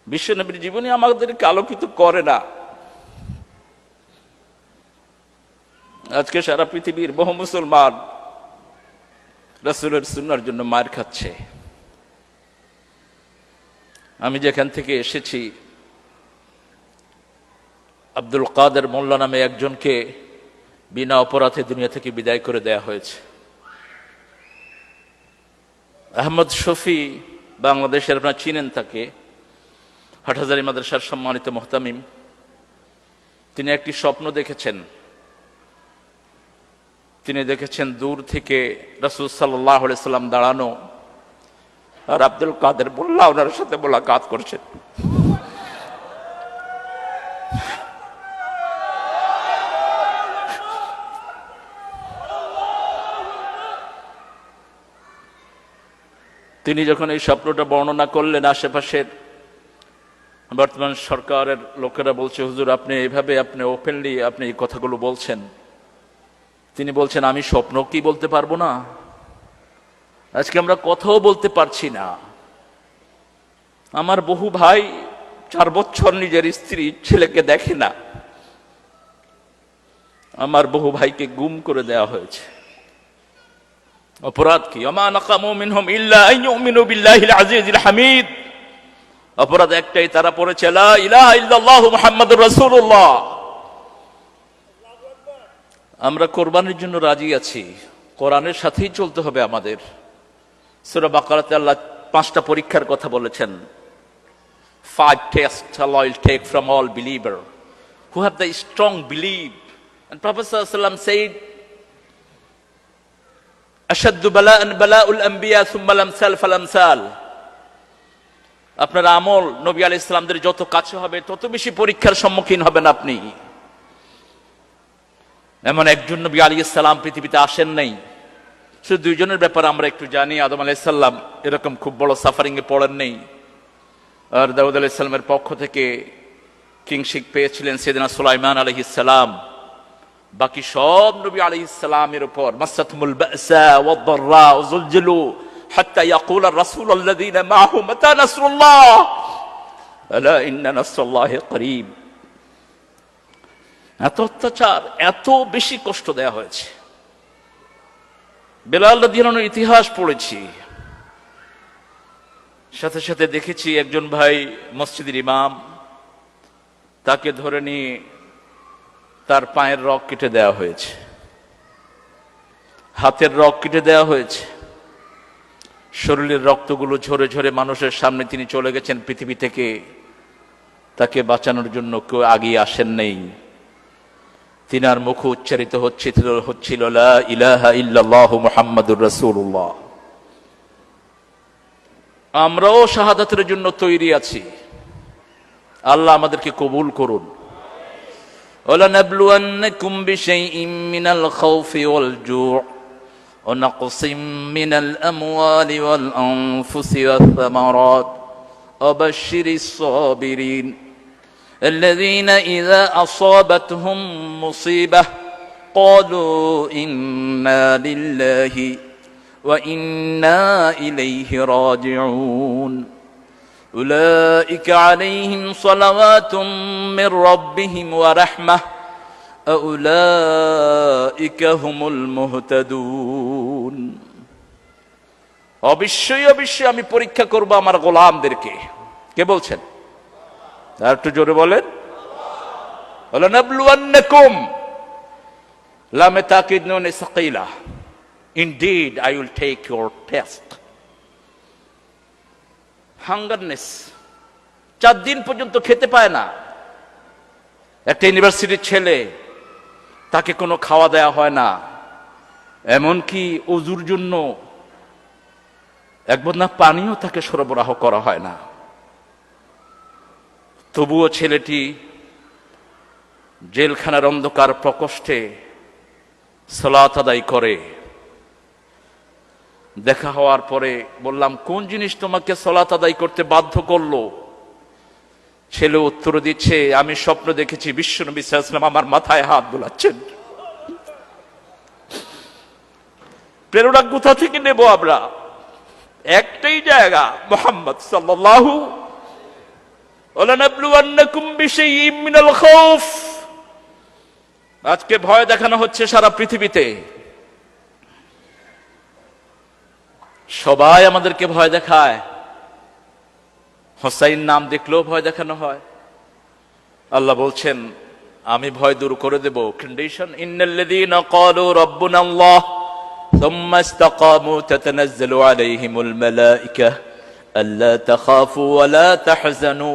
বিশ্বনবীর জীবনী আমাদেরকে আলোকিত করে না। আজকে সারা পৃথিবীর বহু মুসলমান রাসূলের সুন্নাহর জন্য মার খাচ্ছে। আমি যেখান থেকে এসেছি, আব্দুল কাদের মোল্লা নামে একজনকে বিনা অপরাধে দুনিয়া থেকে বিদায় করে দেয়া হয়েছে। আহমদ শফি বাংলাদেশের, আপনারা চিনেন তাকে, হাটহাজারী মাদ্রাসার সম্মানিত মুহতামিম। তিনি একটি স্বপ্ন দেখেছেন। তিনি দেখেছেন দূর থেকে রাসূল সাল্লাল্লাহু আলাইহি সাল্লাম দাঁড়ানো, আর আব্দুল কাদের মোল্লা ওনার সাথে মোলাকাত করছেন। তিনি যখন এই স্বপ্নটা বর্ণনা করলেন, আশেপাশের বর্তমান সরকারের লোকেরা বলছে, হুজুর আপনি এইভাবে আপনি ওপেনলি আপনি এই কথাগুলো বলছেন। তিনি বলছেন, আমি স্বপ্ন কি বলতে পারবো না? আজকে আমরা কথাও বলতে পারছি না। আমার বহু ভাই 4 বছর নিজের স্ত্রী ছেলেকে দেখে না। আমার বহু ভাইকে গুম করে দেওয়া হয়েছে। অপরাধ কি? ওমা নাকামু মিনহুম ইল্লা আন ইউমিনু বিল্লাহিল আজিজিল হামিদ। অপরাধ একটাই, তারা পড়েছে লা ইলাহা ইল্লাল্লাহু মুহাম্মাদুর রাসূলুল্লাহ। আমরা কোরবানির জন্য রাজি আছি, কোরআনের সাথেই চলতে হবে আমাদের। সূরা বাকারাতে আল্লাহ 5টা পরীক্ষার কথা বলেছেন। 5 tests Allah will take from all believer who have the strong belief. And Prophet sallallahu alaihi wasallam said, ashaddu bala'an bala'ul anbiya thumma lamsal falamsal. আপনার আমল নবী আলাইহিস সালামদের যত কাছে হবে তত বেশি পরীক্ষার সম্মুখীন হবেন আপনি। এমন একজন নবী আলাইহিস সালাম পৃথিবীতে আসেন নাই। শুধু 2 জনের ব্যাপারে আমরা একটু জানি। আদম আলাইহিস সালাম এরকম খুব বড় সাফারিং এ পড়েন নেই, আর দাউদ আলাইহিস সালামের পক্ষ থেকে কিংশিপ পেয়েছিলেন সাইয়েদনা সুলাইমান আলাইহিস সালাম। বাকি সব নবী আলাইহিস সালামের উপর মাসাতমুল বাসা ওয়াদ-দাররা ওয়াজুলজিলু হাত্তা ইয়াকুল আর-রাসূল আল্লাযীনা মাআহু মাতা নাসরুল্লাহ আলা ইন্না নাসরাল্লাহি করিব। এত অত্যাচার, এত বেশি কষ্ট দেয়া হয়েছে। বেলাল রাদিয়াল্লাহু আনহুর ইতিহাস পড়েছি, সাথে সাথে দেখেছি একজন ভাই মসজিদের ইমাম, তাকে ধরে নিয়ে তার পায়ের রগ কেটে দেওয়া হয়েছে, হাতের রগ কেটে দেওয়া হয়েছে। শরীরের রক্তগুলো ঝরে ঝরে মানুষের সামনে তিনি চলে গেছেন পৃথিবী থেকে। তাকে বাঁচানোর জন্য কেউ আগিয়ে আসেন নেই। তিনার মুখ উচ্চারিত হচ্ছিল লা ইলাহা ইল্লাল্লাহু মুহাম্মাদুর রাসূলুল্লাহ। আমরাও শাহাদাতের জন্য তৈরি আছি। আল্লাহ আমাদেরকে কবুল করুন। وَلَنَبْلُوَنَّكُمْ بِشَيْءٍ مِّنَ الْخَوْفِ وَالْجُوعِ وَنَقْصٍ مِّنَ الْأَمْوَالِ وَالْأَنفُسِ وَالثَّمَرَاتِ وَبَشِّرِ الصَّابِرِينَ الَّذِينَ إِذَا أَصَابَتْهُم مُّصِيبَةٌ قَالُوا إِنَّا لِلَّهِ وَإِنَّا إِلَيْهِ رَاجِعُونَ أولئك عليهم صلوات من ربهم ورحمة أولئك هم المهتدون। অবশ্যই অবশ্যই আমি পরীক্ষা করব আমার গোলামদেরকে। কে বলছেন? আর একটু জোরে বলেন। ওয়ালানাবলুওয়ান্নাকুম লাম তাকিদুন সাকিলা, indeed I will take your test. হাঙ্গারনেস, 4 দিন পর্যন্ত খেতে পায় না। একটা ইউনিভার্সিটির ছেলে, তাকে কোনো খাওয়া দেয়া হয় না, এমনকি ওযুর জন্য এক বদনা পানিও তাকে সরবরাহ করা হয় না। তবুও ছেলেটি জেলখানার অন্ধকার প্রকোষ্ঠে সালাত আদায় করে। দেখা হওয়ার পরে বললাম, কোন জিনিস তোমাকে সালাত আদায় করতে বাধ্য করলো? ছেলে উত্তর দিচ্ছে, আমি স্বপ্ন দেখেছি বিশ্বনবী সাল্লাল্লাহু আলাইহি ওয়াসাল্লাম আমার মাথায় হাত বুলাচ্ছেন। প্রেরণা কোথা থেকে নেব আমরা? একটাই জায়গা, মুহাম্মদ সাল্লাল্লাহু ওয়ালানাবলুওয়ান্নাকুম বিশাইইম মিনাল খাউফ। আজকে ভয় দেখানো হচ্ছে সারা পৃথিবীতে, সবাই আমাদেরকে ভয় দেখায়। হোসাইন নাম দেখলেও ভয় দেখানো হয়। আল্লাহ বলছেন আমি ভয় দূর করে দেব। কন্ডিশন, ইন্নাল্লাযীনা ক্বালু রাব্বুনাল্লাহ সুম্মা ইসতাকামু তাতানাজ্জালু আলাইহিমুল মালায়েকা আল্লা তাখাফু ওয়া লা তাহজানু